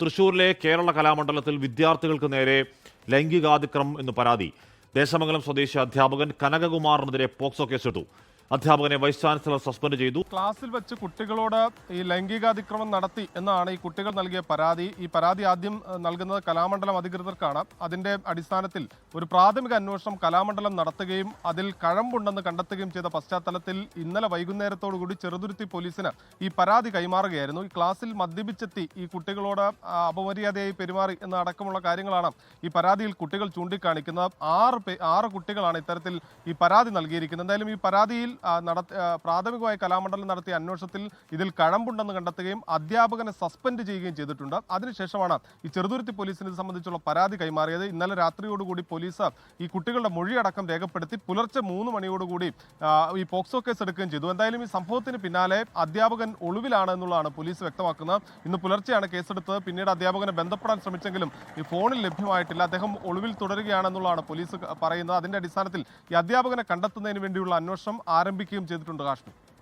തൃശൂരിലെ കേരള കലാമണ്ഡലത്തിൽ വിദ്യാർത്ഥികൾക്ക് നേരെ ലൈംഗികാതിക്രമം എന്ന് പരാതി. ദേശമംഗലം സ്വദേശി അധ്യാപകൻ കനകകുമാറിനെതിരെ പോക്സോ കേസെടുത്തു. അധ്യാപകനെ വൈസ് ചാൻസലർ സസ്പെൻഡ് ചെയ്തു. ക്ലാസ്സിൽ വെച്ച് കുട്ടികളോട് ഈ ലൈംഗികാതിക്രമം നടത്തി എന്നാണ് ഈ കുട്ടികൾ നൽകിയ പരാതി. ഈ പരാതി ആദ്യം നൽകുന്നത് കലാമണ്ഡലം അധികൃതർക്കാണ്. അതിന്റെ അടിസ്ഥാനത്തിൽ ഒരു പ്രാഥമിക അന്വേഷണം കലാമണ്ഡലം നടത്തുകയും അതിൽ കഴമ്പുണ്ടെന്ന് കണ്ടെത്തുകയും ചെയ്ത പശ്ചാത്തലത്തിൽ ഇന്നലെ വൈകുന്നേരത്തോടുകൂടി ചെറുതുരുത്തി പോലീസിന് ഈ പരാതി കൈമാറുകയായിരുന്നു. ഈ ക്ലാസ്സിൽ മദ്യപിച്ചെത്തി ഈ കുട്ടികളോട് അപമര്യാദയായി പെരുമാറി എന്ന അടക്കമുള്ള കാര്യങ്ങളാണ് ഈ പരാതിയിൽ കുട്ടികൾ ചൂണ്ടിക്കാണിക്കുന്നത്. ആറ് കുട്ടികളാണ് ഇത്തരത്തിൽ ഈ പരാതി നൽകിയിരിക്കുന്നത്. എന്തായാലും ഈ പരാതിയിൽ പ്രാഥമികമായി കലാമണ്ഡലം നടത്തിയ അന്വേഷണത്തിൽ ഇതിൽ കഴമ്പുണ്ടെന്ന് കണ്ടെത്തുകയും അധ്യാപകനെ സസ്പെൻഡ് ചെയ്യുകയും ചെയ്തിട്ടുണ്ട്. അതിനുശേഷമാണ് ഈ ചെറുതുരുത്തി പോലീസിന് ഇത് സംബന്ധിച്ചുള്ള പരാതി കൈമാറിയത്. ഇന്നലെ രാത്രിയോടുകൂടി പോലീസ് ഈ കുട്ടികളുടെ മൊഴിയടക്കം രേഖപ്പെടുത്തി പുലർച്ചെ 3 മണിയോടുകൂടി ഈ പോക്സോ കേസ് എടുക്കുകയും ചെയ്തു. എന്തായാലും ഈ സംഭവത്തിന് പിന്നാലെ അധ്യാപകൻ ഒളിവിലാണ് എന്നുള്ളതാണ് പോലീസ് വ്യക്തമാക്കുന്നത്. ഇന്ന് പുലർച്ചെയാണ് കേസെടുത്തത്. പിന്നീട് അധ്യാപകനെ ബന്ധപ്പെടാൻ ശ്രമിച്ചെങ്കിലും ഈ ഫോണിൽ ലഭ്യമായിട്ടില്ല. അദ്ദേഹം ഒളിവിൽ തുടരുകയാണെന്നുള്ളതാണ് പോലീസ് പറയുന്നത്. അതിന്റെ അടിസ്ഥാനത്തിൽ ഈ അധ്യാപകനെ കണ്ടെത്തുന്നതിന് വേണ്ടിയുള്ള അന്വേഷണം ആരംഭിക്കുകയും ചെയ്തിട്ടുണ്ട്. കാശ്മീർ.